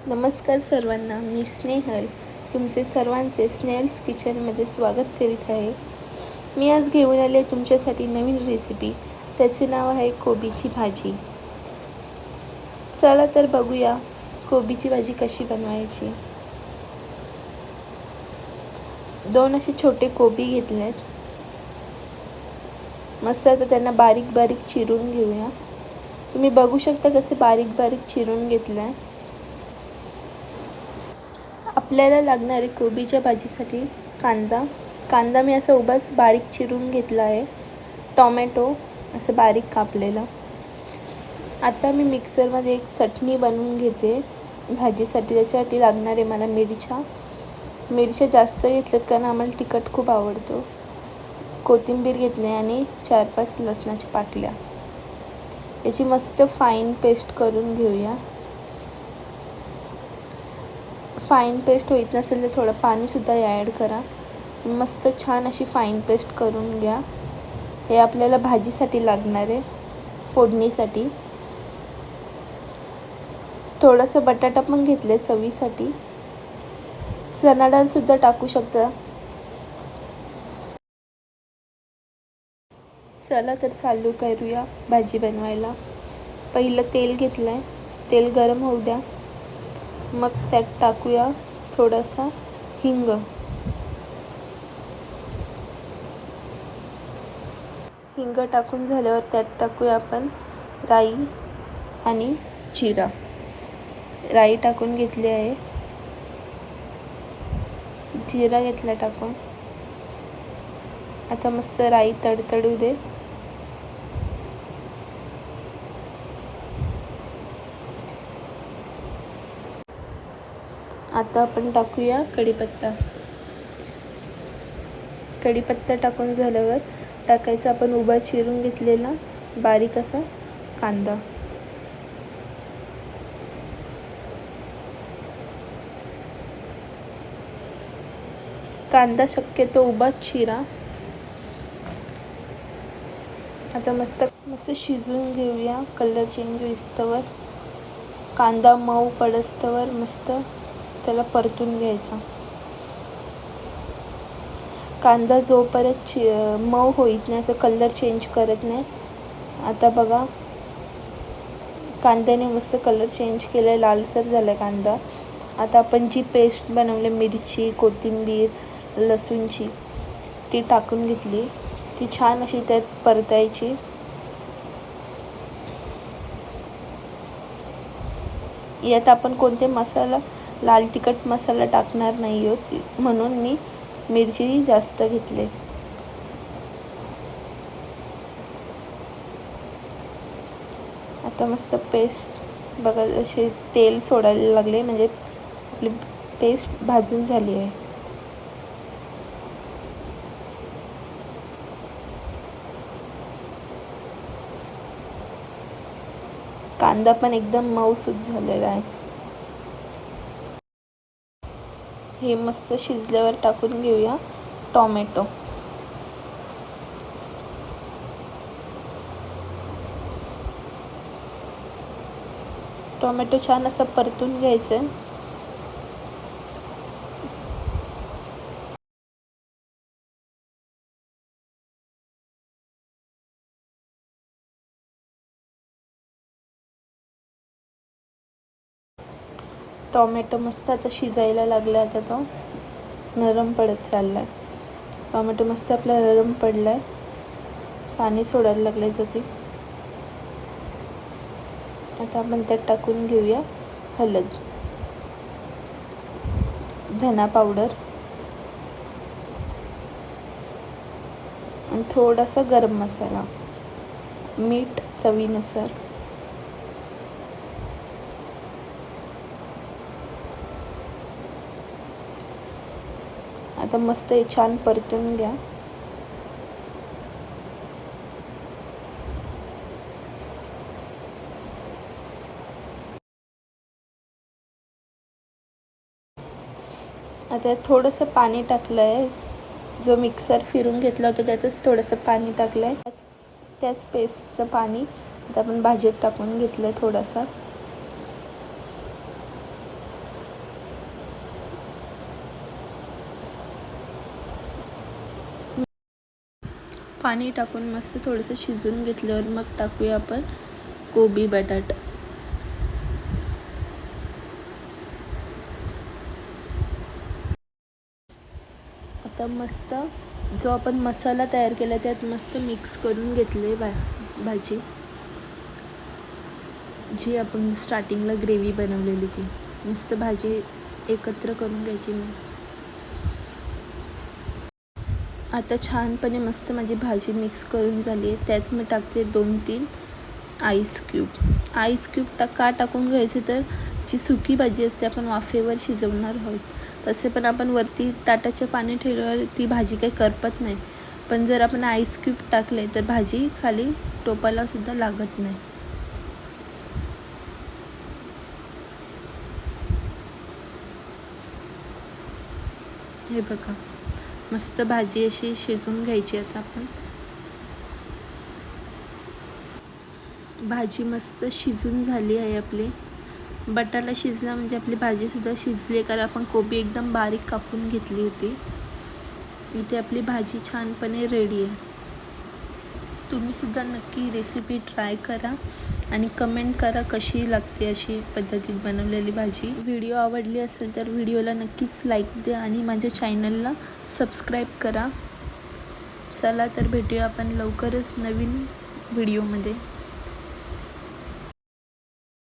नमस्कार सर्वांना, मी स्नेहल तुमचे सर्वांचे स्नेहल्स किचनमध्ये स्वागत करीत आहे. मी आज घेऊन आले तुमच्यासाठी नवीन रेसिपी. त्याचे नाव आहे कोबीची भाजी. चला तर बघूया कोबीची भाजी कशी बनवायची. 2 असे छोटे कोबी घेतलेत. मस्त आता त्यांना बारीक बारीक चिरून घेऊया. तुम्ही बघू शकता कसे बारीक बारीक चिरून घेतले. आपल्याला लागणारे कोबीच्या भाजीसाठी कांदा मी असा उभाच बारीक चिरून घेतला आहे. टोमॅटो असं बारीक कापलेलं. आता मी मिक्सरमध्ये एक चटणी बनवून घेते भाजीसाठी. त्याच्यासाठी लागणारे मला मिरच्या जास्त घेतल्यात कारण आम्हाला तिखट खूप आवडतो. कोथिंबीर घेतली आणि 4-5 लसणाच्या पाकळ्या. याची मस्त फाईन पेस्ट करून घेऊया. फाईन पेस्ट होत नसेल तर थोडं पाणीसुद्धा ॲड करा. मस्त छान अशी फाईन पेस्ट करून घ्या. हे आपल्याला भाजीसाठी लागणार आहे, फोडणीसाठी. थोडासा बटाटा पण घेतले चवीसाठी. चणा डाळसुद्धा टाकू शकता. चला तर चालू करूया भाजी बनवायला. पहिलं तेल घेतलं आहे. तेल गरम होऊ द्या. मग त्यात टाकूया थोडासा हिंग. हिंग टाकून झाल्यावर त्यात टाकूया आपण राई आणि जिरा. राई टाकून घेतली आहे. जिरा घेतला टाकून. आता मस्त राई तडतडू दे. आता आपण टाकूया कढीपत्ता. कढीपत्ता टाकून झाल्यावर टाकायचा आपण उभा चिरून घेतलेला बारीक असा कांदा. कांदा शक्यतो उभाच चिरा. आता मस्त शिजवून घेऊया. कलर चेंज होईस्तवर, कांदा मऊ पडस्तवर मस्त त्याला परतून घ्यायचा. कांदा जोपर्यंत मऊ होईत नाही, असं कलर चेंज करत नाही. आता बघा कांद्याने मस्त कलर चेंज केला आहे, लालसर झाला आहे कांदा. आता आपण जी पेस्ट बनवली मिरची, कोथिंबीर, लसूणची, ती टाकून घेतली. ती छान अशी त्यात परतायची. यात आपण कोणते मसाला, लाल तिखट मसाला टाकणार नाही आहोत, म्हणून मी मिरची जास्त घेतली. आता मस्त पेस्ट बघा असे तेल सोडायला लागले, म्हणजे आपली पेस्ट भाजून झाली आहे. कांदा पण एकदम मऊसूत झालेला आहे. हे मस्त शिजल्यावर टाकून घेऊया टोमॅटो. टोमॅटो छान असं परतून घ्यायचं. टोमॅटो मस्त आता शिजायला लागला. आता तो नरम पडत चालला आहे. टोमॅटो मस्त आपला नरम पडला आहे. पाणी सोडायला लागलं आहे. आता आपण त्यात टाकून घेऊया हळद, धना पावडर आणि थोडासा गरम मसाला, मीठ चवीनुसार. आता मस्त हे छान परतून घ्या. आता थोडंसं पाणी टाकलं आहे. जो मिक्सर फिरून घेतला होता त्यातच थोडंसं पाणी टाकलं आहे. त्याच पेस्टचं पाणी आता आपण भाजीत टाकून घेतलं आहे थोडासा. पाणी टाकून मस्त थोडंसं शिजवून घेतल्यावर मग टाकूया आपण कोबी बटाटा. आता मस्त जो आपण मसाला तयार केला त्यात मस्त मिक्स करून घेतले भाजी, जी आपण स्टार्टिंगला ग्रेव्ही बनवलेली ती मस्त भाजी एकत्र करून घ्यायची. आता छानपणे मस्त माझी भाजी मिक्स करून झाली आहे. त्यात मी टाकते 2-3 आईस क्यूब का टाकून घ्यायचे तर जी सुकी भाजी असते आपण वाफेवर शिजवणार आहोत, तसे पण आपण वरती ताटाचे पाणी ठेवल्यावर ती भाजी काही करपत नाही, पण जर आपण आईस क्यूब टाकले तर भाजी खाली टोपाला सुद्धा लागत नाही. हे बघा मस्त भाजी अशी शिजवून घ्यायची. आता आपण भाजी मस्त शिजून झाली आहे आपली. बटाटा शिजला म्हणजे आपली भाजीसुद्धा शिजली आहे, कारण आपण कोबी एकदम बारीक कापून घेतली होती. इथे आपली भाजी छानपणे रेडी आहे. तुम्हीसुद्धा नक्की रेसिपी ट्राय करा आणि कमेंट करा कशी लागते अशी पद्धतीत बनवलेली भाजी. व्हिडिओ आवडली असेल तर व्हिडिओला नक्कीच लाईक द्या आणि माझ्या चॅनलला सबस्क्राईब करा. चला तर भेटूया आपण लवकरच नवीन व्हिडिओमध्ये.